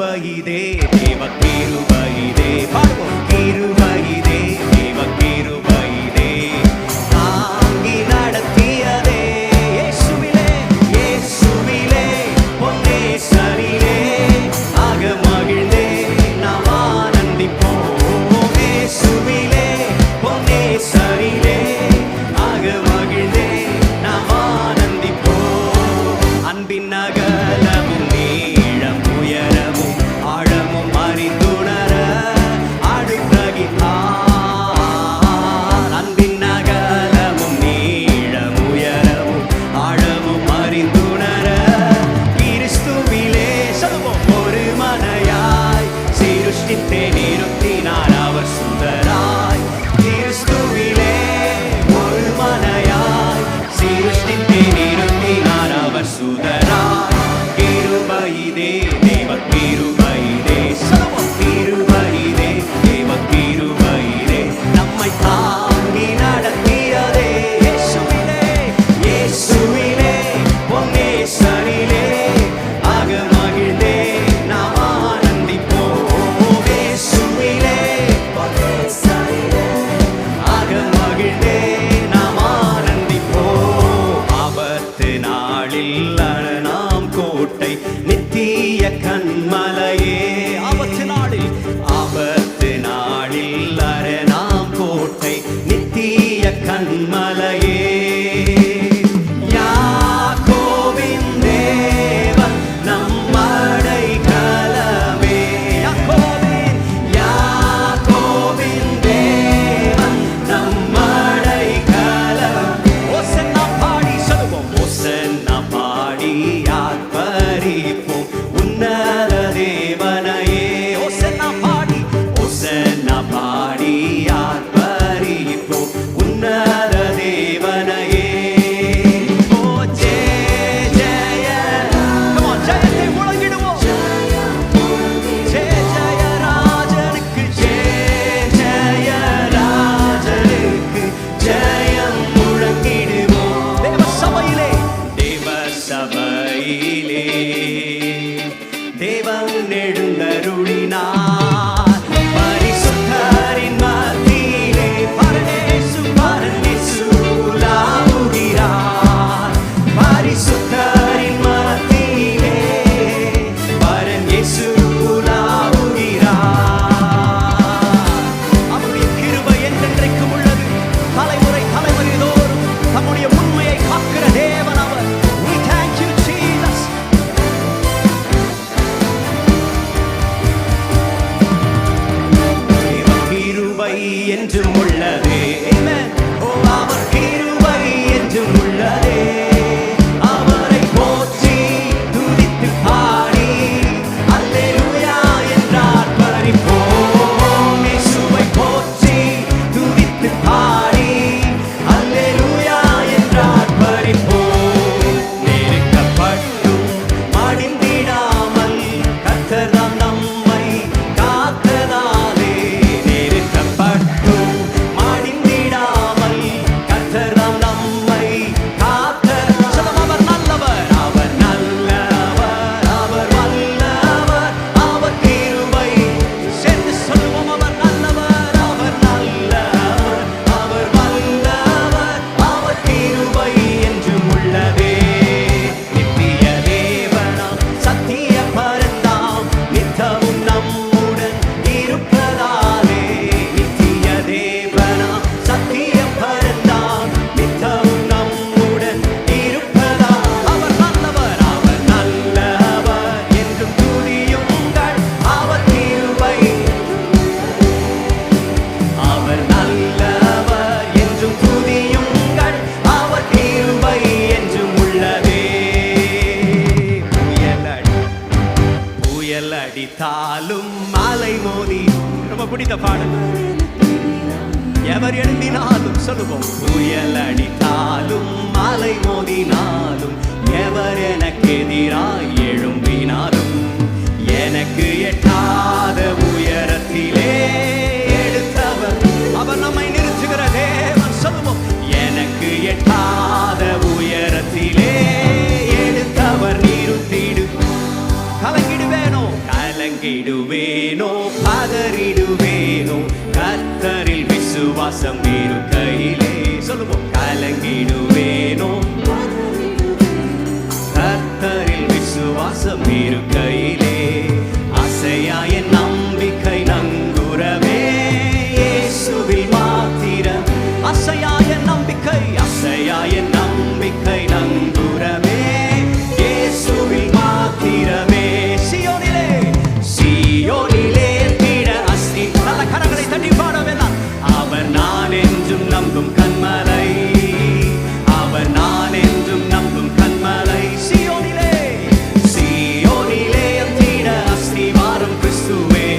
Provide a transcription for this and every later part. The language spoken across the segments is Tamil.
கிருபையிதே தேவ கிருபையிதே பாடுவோம் கிருபையிதே தேவ கிருபையிதே தாங்கி நடத்தியதே இயேசுவிலே இயேசுவிலே பொன்னே சரிலே ஆக மகிழ்ந்தே நாம் ஆனந்திப்போம் இயேசுவிலே பொன்னே சரிலே ஆக மகிழ்ந்தே நாம் ஆனந்திப்போம் அன்பின் அகலமும் நீளம் உயரமும் ஆழமும் அறிந்துணர அடுத்தகித்தார் அன்பின் அகலமும் நீளம் உயரமும் ஆழமும் அறிந்துணர கிறிஸ்துவிலே சொல்வோம் ஒரு மனையாய் சிருஷ்டித்தே நிறுத்தினார் அவர் சுந்தராய் கிறிஸ்துவிலே ஒரு மனையாய் சிருஷ்டித்தே நிறுத்தினார் அவர் சுதராய் கிருபையிதே தேவ கிருபையிதே சொல்வோம் கிருபையிதே தேவ கிருபையிதே நம்மை தாங்கி நடத்தியதே இயேசுவிலே இயேசுவிலே பொன்னே சரிலே ஆக மகிழ்ந்தே நாம் ஆனந்திப்போம் இயேசுவிலே பொன்னே சரிலே ஆக மகிழ்ந்தே நாம் ஆனந்திப்போம் ஆபத்து நாளில் நாம் கோட்டை நித்திய கண்மலையே ஆபத்து நாளில் நாம் கோட்டை நித்திய கண்மலையே யாக்கோபின் தேவன் நம் அடைக்கலமே யாக்கோபின் தேவன் நம் அடைக்கலமே ஓசன்னா பாடி சொல்லுவோம் ஓசன்னா பாடி ஆர்ப்பரிப்போம் உன்னத தேவனையே ஓசன்னா பாடி ஆர்ப்பரிப்போம் உன்னத தேவனையே ஓ ஜெய ஜெய come on ஜெயத்தை முழங்கிடுவோம் ஜெய ஜெய ராஜனுக்கு ஜெய ஜெய ராஜனுக்கு ஜெயம் முழங்கிடுவோம் தேவ சபையிலே தேவன் நெடுந்தருளினார் பரிசுத்தரின் மத்தியிலே பரதேசு உலாவுகிறார் பரிசுத்தரின் மத்தியிலே பரன் இயேசு உலாவுகிறார் அவருடைய கிருபை என்றென்றைக்கும் உள்ளது தலைமுறை தலைமுறைதோறும் தம்முடைய உண்மையை காக்கிற தேவன் அவர் we thank you Jesus கிருபை என்றும் உள்ளதே Amen. ஓ அவர் கிருபை என்றும் உள்ளதே அவரை போற்றி துதித்து பாடி அல்லேலூயா என்றார் பரிபோம் இயேசுவை போற்றி துதித்து பாடி அல்லேலூயா என்றார் பரிபோம் நெருக்கப்பட்டும் மடிந்திடாமல் கர்த்தர் தாம் நம்மை காத்ததாலே நெருக்கப்பட்டும் மடிந்திடாமல் கர்த்தர் தாம் நம்மை காத்த சொல்லும் அவர் நல்லவர் அவர் நல்லவர் அவர் வல்லவர் அவர் கிருபை சேர்ந்து சொல்லுவோம் அவர் நல்லவர் அவர் நல்லவர் அவர் வல்லவர் அவர் கிருபை என்றும் உள்ளதே நித்திய தேவனாம் சத்திய பரந்தாம் நித்தமும் நம்முடன் இருப்பதாலே நித்திய தேவனாம் சத்திய பரந்தாம் நித்தமும் நம்முடன் இருப்பதால் அவர் நல்லவர் என்றும் துதியுங்கள் அவர் கிருபை அவர் நல்லவர் என்றும் துதியுங்கள் அவர் கிருபை என்றும் உள்ளதே புயல் அடித்தாலும் மலை மோதி ரொம்ப பிடித்த பாடல் எவர் எழுந்தினாலும் சொல்லுவோம் புயல் அடித்தாலும் மலை மோதினாலும் எவர் எனக்கு எதிராய் எழும்பினாலும் எனக்கு எட்டாத உயரத்திலே எடுத்தவர் அவர் நம்மை நிறுத்துகிற தேவன் சொல்லுவோம் எனக்கு எட்டாத உயரத்திலே எடுத்தவர் நிறுத்திடு கலங்கிடுவேனோ கலங்க கலங்கிடுவேனோ பதறிடுவேனோ கர்த்தரில் விசுவாசம் இருக்கையிலே சொல்லுவோம். கலங்கிடுவேனோ கர்த்தரில் விசுவாசம் இருக்கையிலே அசையாய நம்பிக்கை நங்குரமே இயேசுவில் மாத்திரம். அசையாய நம்பிக்கை அசையாய நம்பிக்கை நங்குரமே இயேசுவில் மாத்திரமே. சியோனிலே சியோனிலே திட அஸ்தி நல்ல கரங்களை தட்டி பாடவேலாம். அவர் நான் என்றும் நம்பும் கண்மலை, அவர் நான் என்றும் நம்பும் கண்மலை. சியோனிலே சியோனிலே திட அஸ்தி வாரும் கிறிஸ்துவே,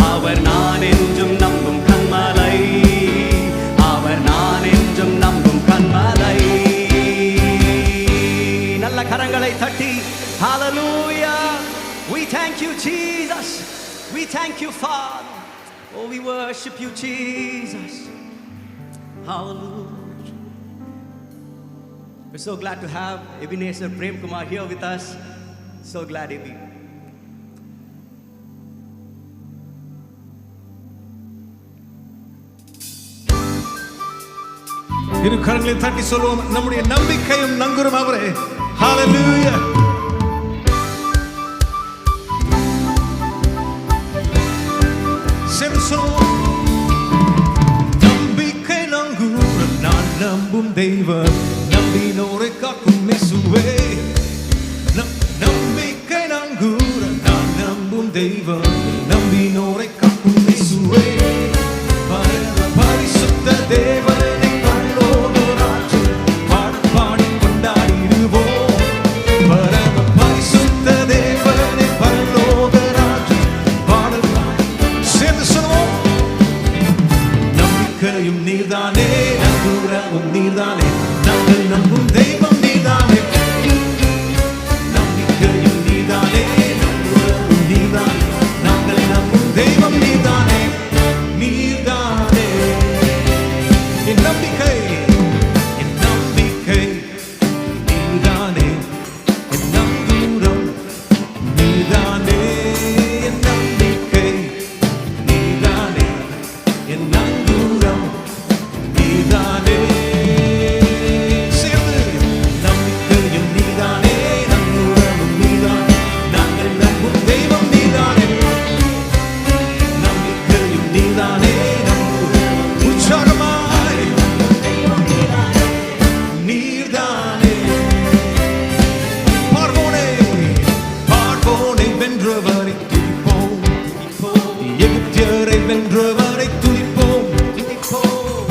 அவர் நான் என்றும் நம்பும் கண்மலை, அவர் நான் என்றும் நம்பும் கண்மலை. நல்ல கரங்களை தட்டி hallelujah. We thank you Jesus, we thank you Father, oh we worship you Jesus, hallelujah. We're so glad to have Ebenezer Prem Kumar here with us. So glad Ebi. இரு கரங்களை தட்டி சொல்லுவோம், நம்முடைய நம்பிக்கையும் நங்குரும் அவரே. ஹalleluya. நம்பிக்கை நங்குரம் நான் நம்பும் தெய்வம், நம்பினோரை காக்கும் இயேசுவே. நம்பிக்கை நங்குரம் நான் நம்பும் தெய்வம், நம்பினோரை காக்கும் இயேசுவே. பரிசுத்த தேவனை பரலோக ராஜ்யம் பாடி கொண்டாடிடுவோம். பரம பரிசுத்த தேவனை பரலோக ராஜ்யம் பாடல் சேர்ந்து சொல்லுவோம். நம்பிக்கையும் நீர்தானே, நங்குரமும் நீர்தானே, நாங்கள் நம்பும் தெய்வம் நீர்தானே. நம்பிக்கையும் நீர்தானே, நங்குரமும் நீர்தானே, நாங்கள் நம்பும் தெய்வம் நீர்தானே. நீர்தானே என் நம்பிக்கை, என் நம்பிக்கை நீர்தானே, என் நங்கூரம் நீர்தானே. என் நம்பிக்கை நீர்தானே, என் நங்கூரம் நீர்தானே. சேர்ந்து நம்பிக்கையும் நீர்தானே, நங்கூரமும் நீர்தானே, நாங்கள் நம்பும் தெய்வம் நீர்தானே. நம்பிக்கையும் நீர்தானே, நங்கூரமும் உற்சாகமாய் நீர்தானே. பார்வோனை பார்வோனை வென்றவரை துதிப்போம், எகிப்தியரை வென்றவரை துதிப்போம்.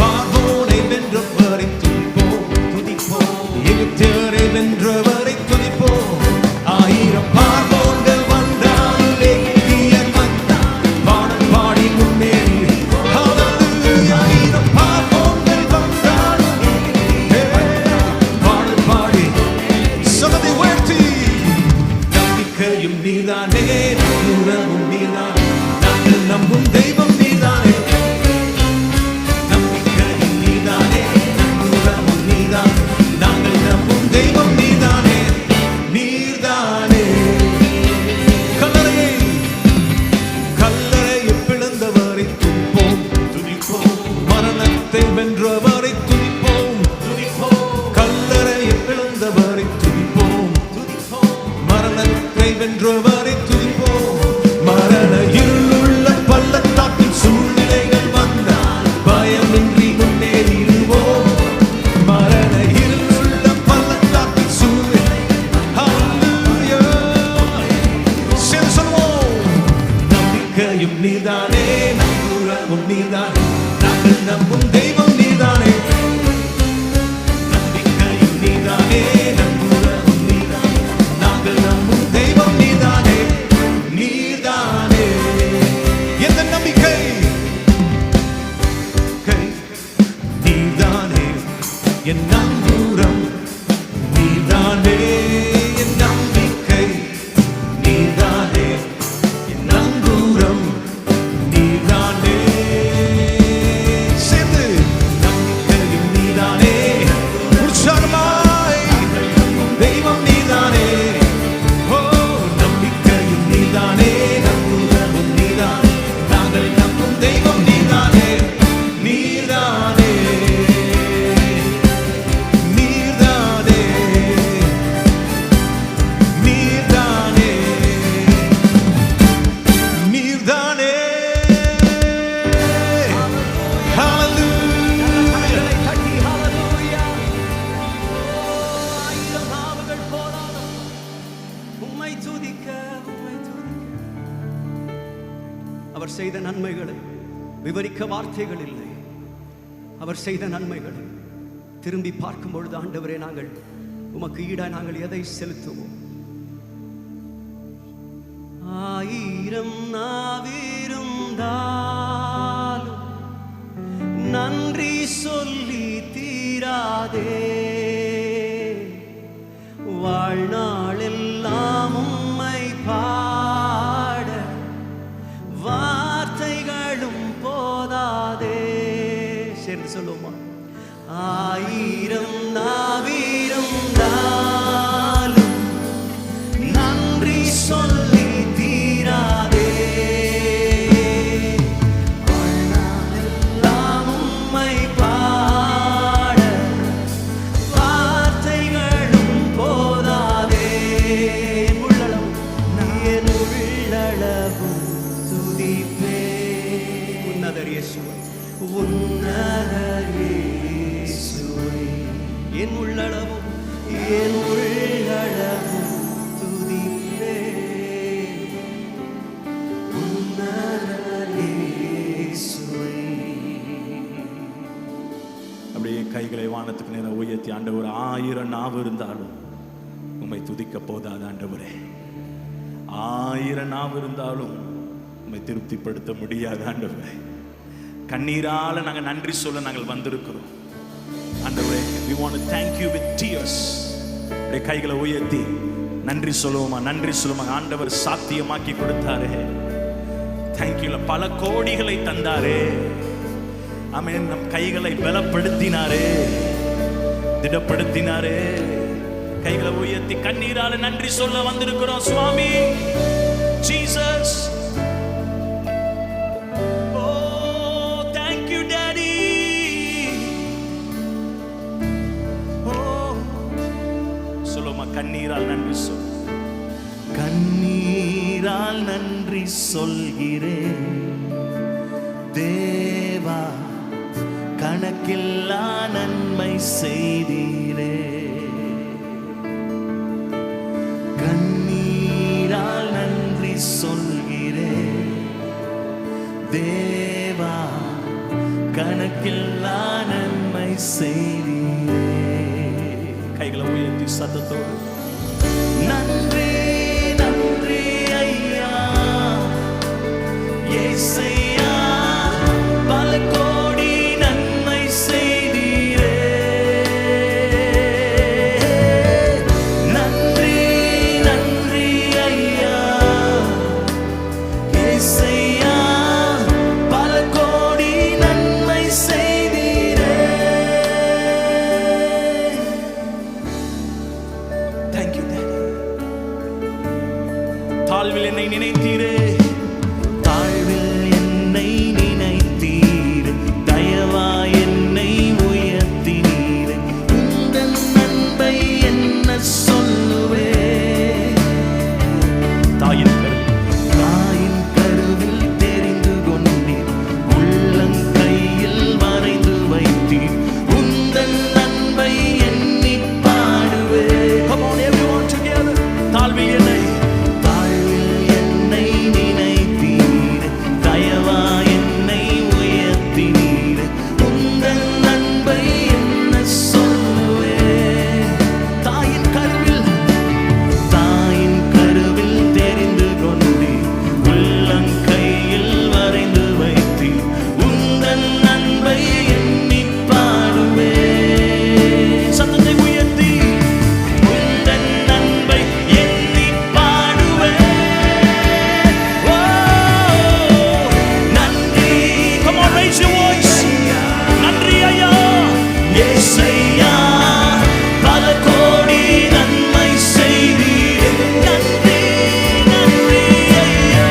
பார்வோனை வென்றவரை துதிப்போம், எகிப்தியரை வென்றவரை துதிப்போம். ஆயிரம் பார்வோன்கள் வந்தால் எகிப்தியர் வந்தால் பாடல் பாடி முன்னேறி. ஹalleluya. ஆயிரம் பார்வோன்கள் வந்தால் பாடல் பாடி சமதி உயர்த்தி. நம்பிக்கையும் நீர்தானே, நங்கூரமும் நீர்தானே, நாங்கள் நம்பும் தெய்வம் நீர்தானே. நம்பிக்கையும் நீர்தானே, நங்கூரமும் நீர்தானே, நாங்கள் நம்பும் தெய்வம் நீர்தானே. நீர்தானே கல்லறையை கல்லறையை பிளந்தவரை துதிப்போம், மரணத்தை வென்றவரை துதிப்போம். கல்லறையை பிளந்தவரை துதிப்போம், மரணத்தை வென்றவரை துதிப்போம். மரண இருளுள்ள பள்ளத்தாக்கில் சூழ்நிலைகள் வந்தால் பயமின்றி முன்னேறிடுவோம். மரண இருளுள்ள பள்ளத்தாக்கில் சூழ்நிலைகள் ஹalleluya. சேர்ந்து சொல்லுவோம். நம்பிக்கையும் நீர்தானே, நங்கூரமும் நீர்தானே, நாங்கள் நம்பும் தெய்வம் நீர்தானே. நம்பிக்கையும் நீர்தானே, நங்கூரமும் நீர்தானே, நாங்கள் நம்பும் தெய்வம் நீர்தானே. நீர்தானே எந்த நம்பிக்கை நீர்தானே, என் நங்கூரம் நீர்தானே. என் நம்பிக்கை நீர்தானே, என் நங்கூரம் நீர்தானே. சேர்ந்து நம்பிக்கையும் அவர் செய்த நன்மைகளை விவரிக்க வார்த்தைகள் இல்லை. அவர் செய்த நன்மைகளை திரும்பி பார்க்கும் பொழுது, ஆண்டவரே, நாங்கள் உமக்கு ஈடாய் நாங்கள் எதை செலுத்துவோம்? ஆயிரம் நாவிருந்தாலும் நன்றி சொல்லி தீராதே. வாழ்நாளெல்லாம் உம்மை பாட வார்த்தைகளும் போதாதே. சேர்ந்து சொல்லுவோமா? ஆயிரம் நாவிருந்தாலும் நன்றி சொல்லி தீராதே. வாழ்நாளெல்லாம் உம்மை பாட வார்த்தைகளும் போதாதே. என் உள்ளளவும் துதிப்பே. உன்னதர் இயேசுவை, உன்னதர் இயேசுவை, என் உள்ளளவும் துதிப்பே. உன்னதர் இயேசுவை. அப்படியே கைகளை வானத்துக்கு நேரம் உயர்த்தி, ஆண்டவர், 1000 நாவு இருந்தாலும் உம்மை துதிக்க போதாது ஆண்டவரே. 1000 நாவு இருந்தாலும் உம்மை திருப்திப்படுத்த முடியாது ஆண்டவரே. கண்ணீரால நாங்கள் நன்றி சொல்ல நாங்கள் வந்திருக்கிறோம் ஆண்டவரே. we want to thank you with tears. அப்படியே கைகளை உயர்த்தி நன்றி சொல்லுவோமா? நன்றி சொல்லுமா? ஆண்டவர் சாத்தியமாக்கி கொடுத்தாரே. தேங்க்யூல. பல கோடிகளை தந்தாரே. ஆமென். நம் கைகளை பலப்படுத்தினாரே, திடப்படுத்தினாரே. கைகளை உயர்த்தி கண்ணீரால நன்றி சொல்ல வந்திருக்கிறோம் சுவாமி. ஜீசஸ். கண்ணீரால் நன்றி சொல். கண்ணீரால் நன்றி சொல்கிறேன் தேவா, கணக்கில்லா நன்மை செய்தீரே. கண்ணீரால் நன்றி சொல்கிறேன் தேவா, கணக்கில்லா நன்மை செய்தீரே. கைகளை உயர்த்தி சத்தத்தோடு நன்றி நன்றி ஐயா இயேசையா, பல கோடி நன்மை செய்தீரே. நன்றி நன்றி ஐயா இயேசையா, பல கோடி நன்மை செய்தீரே. Thank you Daddy. தாழ்வில் என்னை நினைத்தீரே, தாழ்வில் என்னை நினைத்தீரே, தயவா என்னை உயர்த்தினீரே. உந்தன் அன்பை என்ன சொல்லுவே. தாயின் கருவில் தெரிந்து கொண்டீர், உள்ளங்கையில் மறைந்து வைத்தீர். உந்தன் அன்பை எண்ணி பாடுவே. Come on everyone together. தாழ்வில் என்னை நினைத்தீர், தயவா என்னை உயர்த்தினீர். உந்தன் அன்பை என்ன சொல்லுவே. தாயின் கருவில் தெரிந்து கொண்டீர், உள்ளங்கையில் வரைந்து வைத்தீர். உந்தன் அன்பை எண்ணி பாடுவே. சத்தத்தை உயர்த்தி உந்தன் அன்பை எண்ணி பாடுவே. நன்றி. Come on, raise your voice. நன்றி ஐயா இயேசையா, பல கோடி நன்மை செய்தீரே. நன்றி நன்றி ஐயா,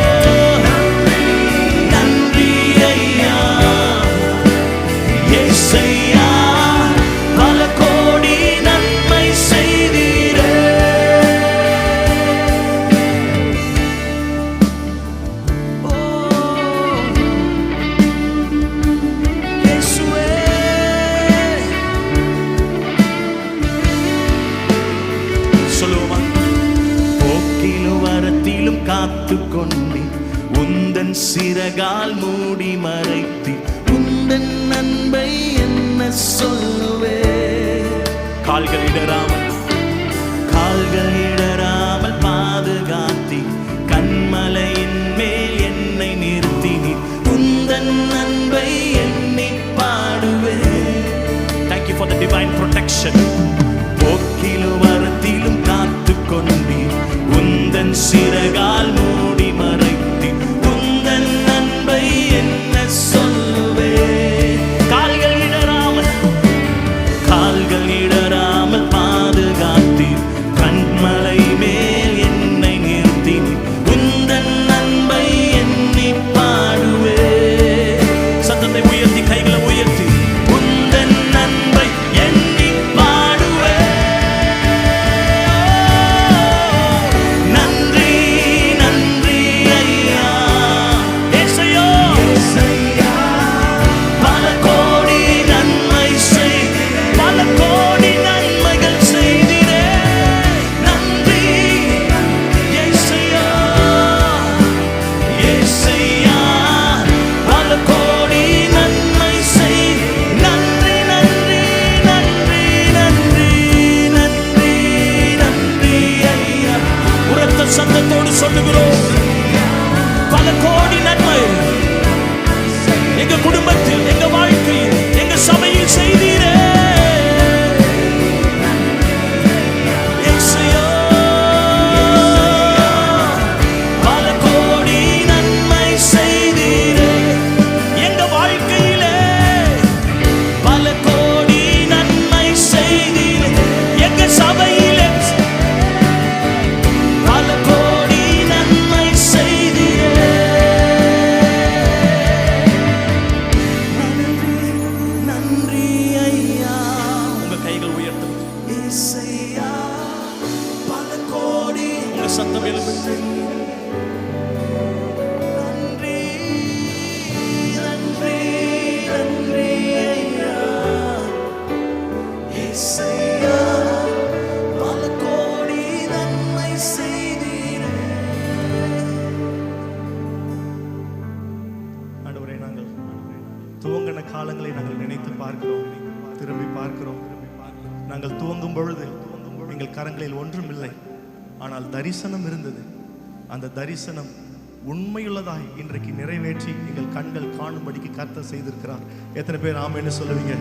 நன்றி ஐயா இயேசையா, பல கோடி நன்மை செய்தீரே. இயேசுவே. சொல்லுவோமா? போக்கிலும் வரத்திலும் காத்து கொண்டே, உந்தன் உந்தன் சிறகால் மூடி மறைத்தி உந்தன் அன்பை என்ன சொல்லுவே. கால்கள் இடராமல் பாதுகாத்தி கண்மலையின் மேல் என்னை நிறுத்தி உந்தன் அன்பை எண்ணி பாடுவே. Thank you for the divine protection. போக்கிலும் வரத்திலும் காத்து கொண்டி உந்தன் சிறகால் மூடி மறைத்தி உந்தன் அன்பை என்ன சொல்லுவே. கால்கள் இடராமல் பாதுகாத்தி கண்மலை மேல் என்னை நிறுத்தி உந்தன் அன்பை எண்ணி பாடுவே. சத்தத்தை உயர்த்தி கைகளை உயர்த்தி உந்தன் அன்பை எண்ணி பாடுவே. நன்றி நன்றி ஐயா ஏசையா, பல கோடி நன்மை செய்தி, பல கோடி நன்மைகள் செய்திரே. நன்றி ஏசையா, ஏசையா, பல கோடி நன்மை செய். நன்றி நன்றி நன்றி நன்றி நன்றி நன்றி ஐயா. உரத்த சத்தத்தோடு சொல்லுகிறோம், பல கோடி நன்மை எங்க குடும்பத்தில், எங்க வாழ்க்கையில், எங்க சபையில் செய்தீரே. ஏசையா, பல கோடி நன்மை செய்தீரே. எங்க வாழ்க்கையிலே பல கோடி நன்மை செய்தீரே. எங்க சபையிலே பல கோடி நன்மை செய்தீரே. நன்றி ஐயா. உங்க கைகள் உயர்த்தும் ஏசையா, பல கோடி. உங்க சத்தம் எழுப்புங்க. நன்றி நன்றி நன்றி ஐயா ஏசையா, பல கோடி நன்மை செய்தீரே. ஆண்டவரே, நாங்கள் துவங்கின காலங்களை நாங்கள் நினைத்து பார்க்கிறோம், திரும்பி பார்க்கிறோம். நாங்கள் துவங்கும் பொழுது எங்கள் கரங்களில் ஒன்றும் இல்லை, ஆனால் தரிசனம் இருந்தது. அந்த தரிசனம் உண்மையுள்ளதாய் இன்றைக்கு நிறைவேற்றி எங்கள் கண்கள் காணும்படிக்கு கர்த்தர் செய்திருக்கிறார். எத்தனை பேர் ஆமென்னு சொல்லுவீங்க?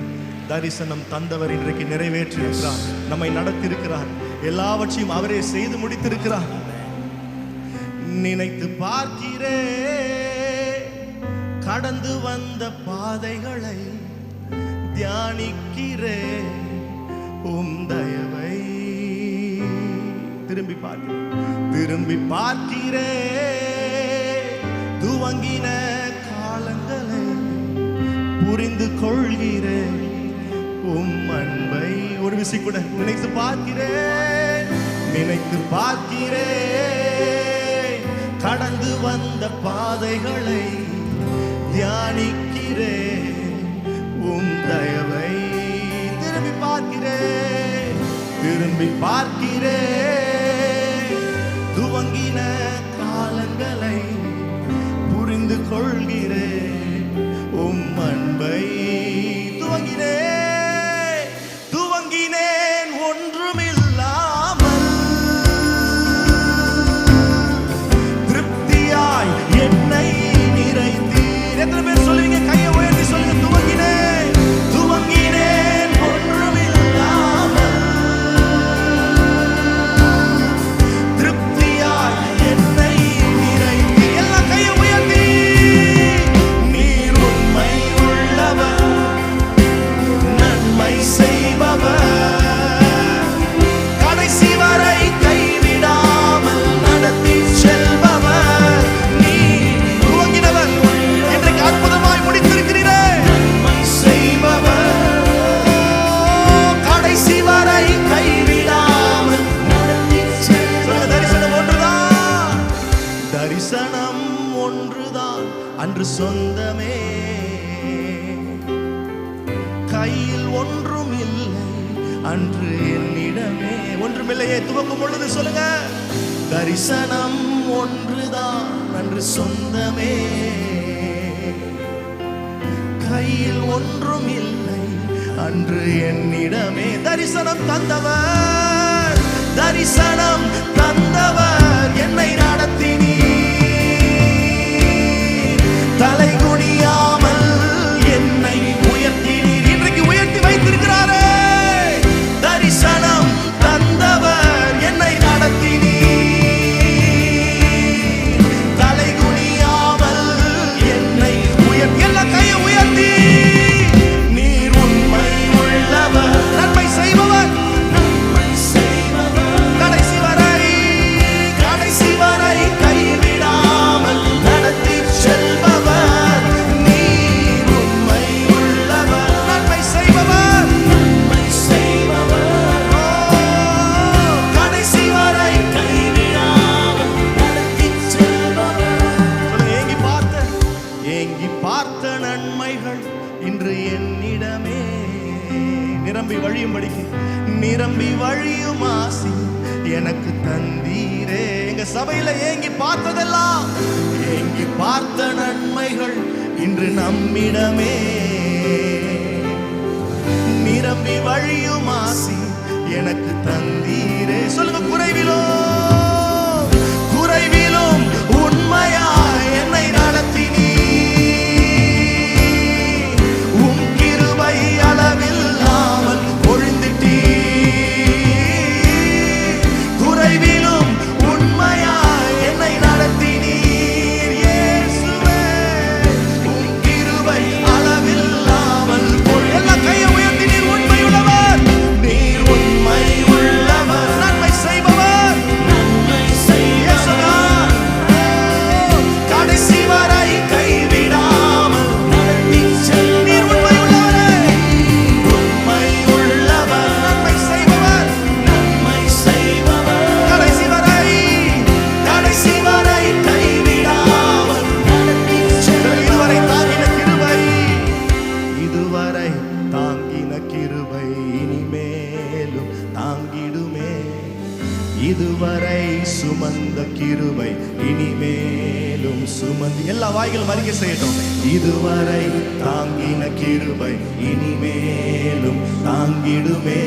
தரிசனம் தந்தவர் இன்றைக்கு நிறைவேற்றி இருக்கிறார், நம்மை நடத்தியிருக்கிறார், எல்லாவற்றையும் அவரே செய்து முடித்திருக்கிறார். நினைத்து பார்க்கிறே கடந்து வந்த பாதைகளை, தியானிக்கிறே உம் தயவை. திரும்பி பார்க்கிறே துவங்கின காலங்களை, புரிந்து கொள்கிறே உம் அன்பை. ஒரு விசை கூட நினைத்து பார்க்கிறே கடந்து வந்த பாதைகளை, தியானிக்கிறே உம் தயவை. திரும்பி பார்க்கிறே துவங்கின காலங்களை, புரிந்து கொள்கிறே உம் அன்பை. துவங்கினேன் ஒன்றுமில்லாமல், திருப்தியாய் என்னை நிறைத்தீர். எத்தனை பேர் சொல்லுவீங்க? கையை உயர்த்தி சொல்லுங்க. துவங்கினேன் ஒன்றுமில்லாமல், திருப்தியாய் என்னை நிறைத்தீர். எல்லாம் கையை உயர்த்தி. நீர் உண்மை உள்ளவர், நன்மை செய்பவர், கடைசி வரை கைவிடாமல் நடத்தி செல்பவர். நீ துவங்கினவர், இன்றைக்கு அற்புதமாய் முடித்திருக்கிறீரே. நன்மை செய்பவர், கடைசி வரை கைவிடாமல் நடத்தி செல்பவர். தரிசனம் ஒன்றுதான், தரிசனம் ஒன்றுதான் அன்று சொந்தமே. கையில் ஒன்றும் இல்லை அன்று என்னிடமே. ஒன்றுமில்லையே துவங்கும் பொழுது சொல்லுங்க. தரிசனம் ஒன்றுதான் அன்று ஒரு சொந்தமே, கையில் ஒன்றும் இல்லை அன்று என்னிடமே. தரிசனம் தந்தவர், தரிசனம் தந்தவர், என்னை நடத்தினீர், தலை குனியாமல் என்னை உயர்த்தினீர். இன்றைக்கு உயர்த்தி வைத்திருக்கிறாரே. தரிசனம் தந்தவர், என்னை நடத்தினீர், தலை குனியாமல் என்னை உயர்த்தி. எல்லா கையை உயர்த்தி, நீர் உண்மை உள்ளவர், நன்மை செய்பவர், நன்மை செய்பவர், கடைசி வரை, கடைசி வரை கைவிடாமல் நடத்தி செல்பவர். நீர் உண்மை உள்ளவர், நன்மை செய்பவர், நன்மை செய்பவர், கடைசி வரை கைவிடாமல் நடத்தி செல்பவர். ஏங்கி பார்த்த நன்மைகள் இன்று என்னிடமே நிரம்பி வழியும்படிக்கு, நிரம்பி வழியும் ஆசி எனக்கு தந்தீரே. எங்க சபையில ஏங்கி பார்த்ததெல்லாம், ஏங்கி பார்த்த நன்மைகள் இன்று நம்மிடமே நிரம்பி வழியும் ஆசி எனக்கு தந்தீரே. சொல்லுங்க, குறைவிலும் குறைவிலும் உண்மையாய் என்னை நடத்தினீர், உம் கிருபை அளவில்லாமல் பொழிந்திட்டீர். குறைவிலும் உண்மையாய் என்னை நடத்தினீர் இயேசுவே, உம் கிருபை அளவில்லாமல் எல்லா கையை உயர்த்தி, நீர் உண்மையுள்ளவர், நீர் உண்மை உள்ளவர், நன்மை செய்பவர், நன்மை செய்பவர், கடைசி வரை கைவிடாமல் நடத்தி செல். நீர் உண்மை உள்ளவரே, உண்மை உள்ளவர், நன்மை செய்பவர், நன்மை செய்பவர், கடைசி வரை, கடைசி வரை கைவிடாமல் நடத்தி செல். இதுவரை தாங்கின கிருபை, இதுவரை தாங்கின கிருபை இனிமேலும் தாங்கிடுமே. இதுவரை சுமந்த கிருபை இனிமேலும் சுமந்து. எல்லா வாய்களும் அறிக்கை செய்யட்டும். இதுவரை தாங்கின கிருபை இனிமேலும் தாங்கிடுமே.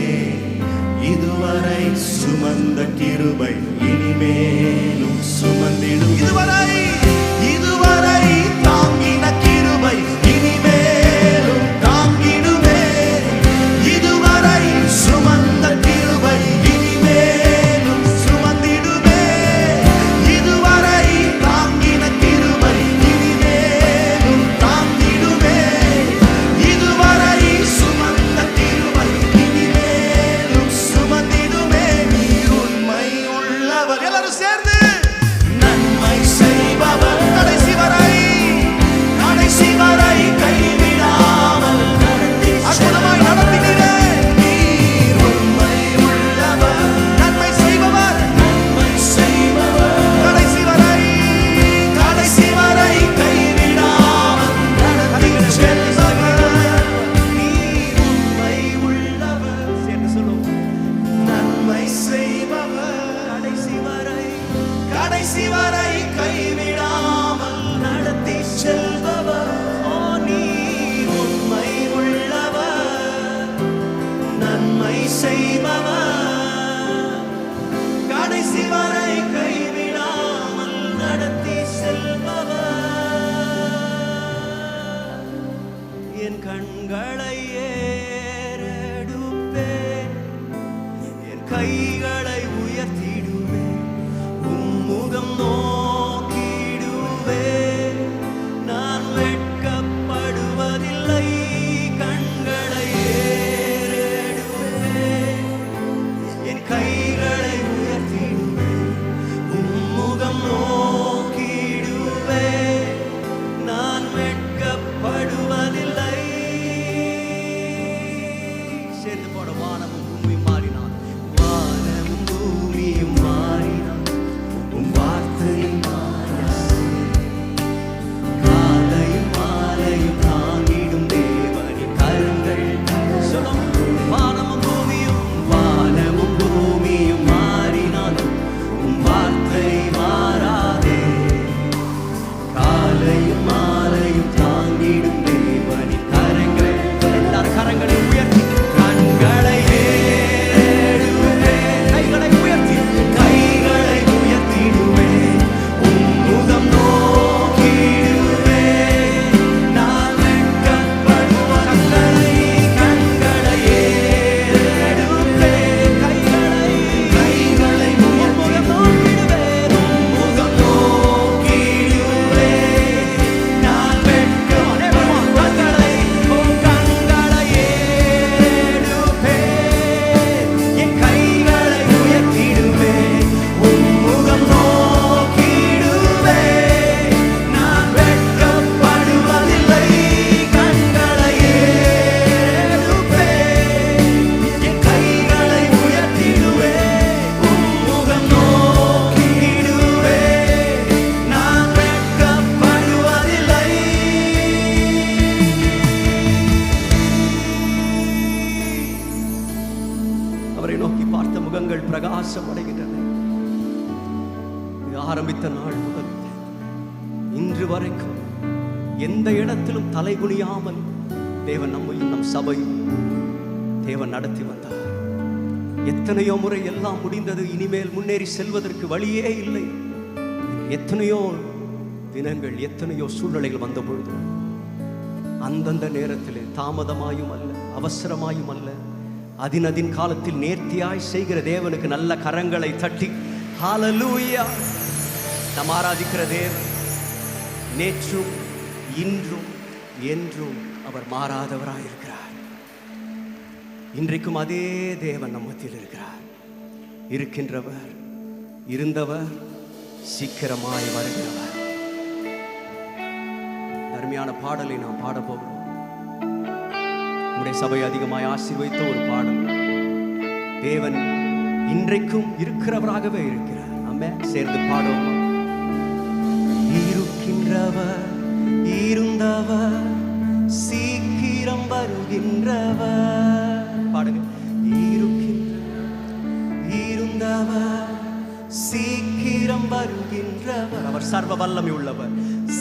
இதுவரை சுமந்த கிருபை இனிமேலும் சுமந்திடும். இதுவரை, இதுவரை தாங்கின கிருபை இனிமேலும் தாங்கிடுமே. இதுவரை சுமந்த கிருபை இனிமேலும் சுமந்திடுமே. இதுவரை தாங்கின கிருபை இனிமேலும் தாங்கிடுமே. இதுவரை சுமந்த கிருபை இனிமேலும் சுமந்திடுமே. நீர் உண்மை உள்ளவர், எல்லாரும் சேர்ந்து, நன்மை செய்பவர், கடைசி வரை, கடைசி வரை கைவிடாமல் நடத்தி அற்புதமாய் நடத்தினீரே. நீர் உண்மை உள்ளவர், நன்மை செய்பவர், நன்மை செய்பவர், கடைசி வரை, கடைசி வரை கைவிடாமல் நடத்தி செல்பவர். நீர் உண்மை உள்ளவர், சேர்ந்து சொல்லுவோம், நன்மை செய்பவர், கடைசி வரை, கடைசி வரை கைவிடாமல் நடத்தி செல்பவர். ஓ, நீர் உண்மை உள்ளவர், நன்மை செய்பவர், கடைசி வரை கைவிடாமல் நடத்தி செல்பவர். என் கண்களை ஏறெடுப்பேன், என் கைகளை உயர்த்திடுவேன், உம்முகம் நோக்கிடுவேன், நான் வெட்கப்படுவதில்லை. கண்களை ஏறெடுப்பேன், என் கைகளை உயர்த்திடுவேன், உம்முகம் நோக்கிடுவேன், நான் வெட்கப்படுவதில்லை. சேர்ந்து போட, வானமும் பூமியும் மாறினான், வானமும் பூமியும் மாறினான், உம் வார்த்தையும் மாறாதே. காலையும் மாலையும் தாங்கிடும் தேவனின் கரங்கள். சொல்லும், வானமும் பூமியும், வானமும் பூமியும் மாறினாலும் உம் வார்த்தை மாறாதே. இன்று வரைக்கும் எந்த இடத்திலும் தலைகுனியாமல் தேவன் நம்மையும் நம் சபையும் தேவன் நடத்தி வந்தார். எத்தனையோ முறை எல்லாம் முடிந்தது, இனிமேல் முன்னேறி செல்வதற்கு வழியே இல்லை. எத்தனையோ தினங்கள், எத்தனையோ சூழ்நிலைகள் வந்த பொழுது அந்தந்த நேரத்தில் தாமதமாயும் அல்ல, அவசரமாயும் அல்ல, அதின் காலத்தில் நேர்த்தியாய் செய்கிற தேவனுக்கு நல்ல கரங்களை தட்டி ஹல்லேலூயா. நாம் ஆராதிக்கிற தேவன் நேற்றும் இன்றும் என்றும் அவர் மாறாதவராயிருக்கிறார். இன்றைக்கும் அதே தேவன் நம்ம மத்தியில் இருக்கிறார். இருக்கின்றவர், இருந்தவர், சீக்கிரமாய் வருகிறவர். அருமையான பாடலை நாம் பாட போகிறோம். நம்முடைய சபை அதிகமாய் ஆசீர்வதித்த ஒரு பாடல். தேவன் இன்றைக்கும் இருக்கிறவராகவே இருக்கிறார். நம்ம சேர்ந்து பாடுவோம். இருக்கின்றவர், இருந்தவர், சீக்கிரம் வருகின்றவர். பாடுங்க. இருந்தவர், சீக்கிரம் வருகின்றவர். அவர் சர்வ வல்லமை உள்ளவர்.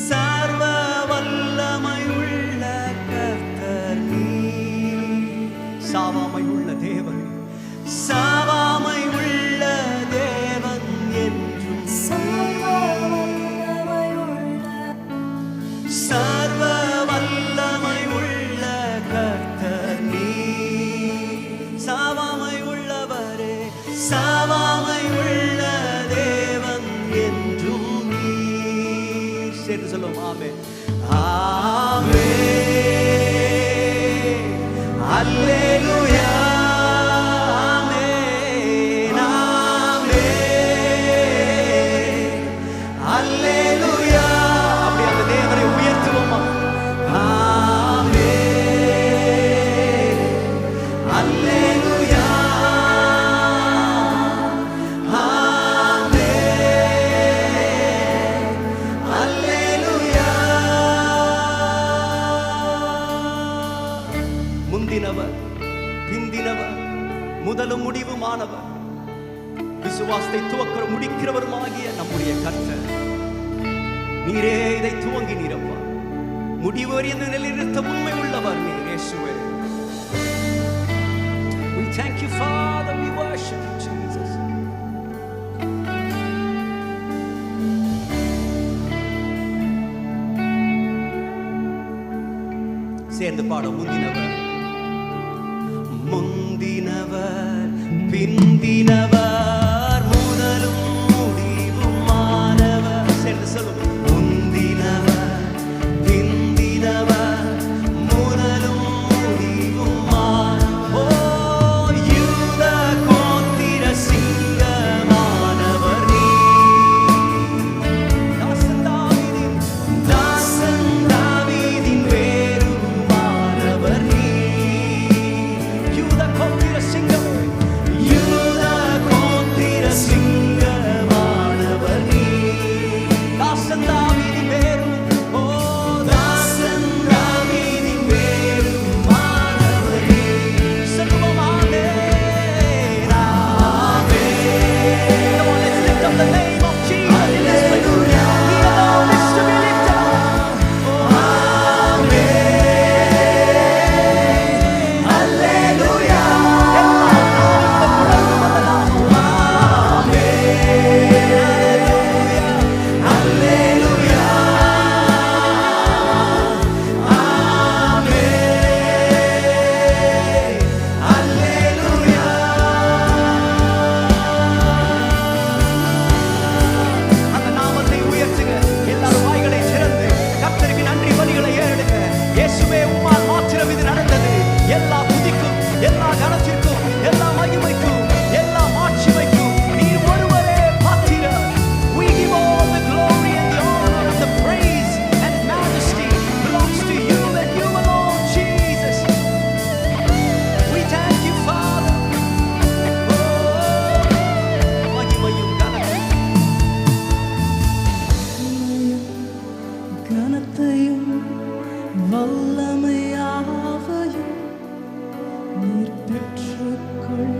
சர்வ வல்லமை உள்ள கர்த்தர் நீர். சாவாமை உள்ள தேவன், சாவாமை உள்ள தேவன் என்றும் சர்வ வல்லமை உள்ள கர்த்தர் நீர். சாவாமை உள்ளவரே, சாவாமை உள்ள தேவன் என்றும் நீர். சேர்ந்து சொல்லுவோம். ஆமென், ஆமென், அல்லேலூயா. முந்தினவர், பிந்தினவர், முதலும் முடிவுமானவர், விசுவாசத்தை துவக்கிற முடிக்கிறவருமாகிய நம்முடைய கர்த்தர் நீரே இதை துவங்கி நீரப்பா. முடிவு அறிந்த நிலைநிறுத்த உண்மை உள்ளவர் நீர் இயேசுவே. We thank you, Father. We worship you, Jesus. சேர்ந்து பாடும். முந்தினவர், முந்தினவர், பிந்தினவர், முதலும் முடிவுமானவர். சேர்ந்து சொல்லுவோம். முந்தினவர், பிந்தினவர், முதலும் முடிவுமானவர். ஓ யூத கோத்திர சிங்கமானவர் நீர். தாசன் தாவீதின் வேறுமானவர் நீர். யூத கோத்திர சிங்கம், யூத கோத்திர சிங்கமானவர் நீர். தாசன் தாவீதின் வேறும், ஓ தாசன் தாவீதின் வேறுமானவர் நீர். சொல்லுவோம். ஆமென், ஆமென். Come on, let's lift up the name of Jesus. Hallelujah. He alone is to be lifted up. Oh, ஆமென், அல்லேலூயா. அந்த நாமத்தை உயர்த்துங்க. எல்லாரும் வாய்களை திறந்து கர்த்தருக்கு நன்றி பலிகளை ஏறெடுங்க. இயேசுவே, உம்மால் மாத்திரம் இது நடந்தது. எல்லா துதிக்கும், எல்லா கனத்திற்கும், எல்லா மகிமைக்கும், எல்லா மாட்சிமைக்கும் நீர் ஒருவரே பாத்திரர். We give all the glory and the honor and the praise and majesty belongs to you and you alone, Jesus. We thank you, Father. Oh, மகிமையும் கனத்தையும் வல்லமையாவையும் நீர் பெற்றுக்கொள்ள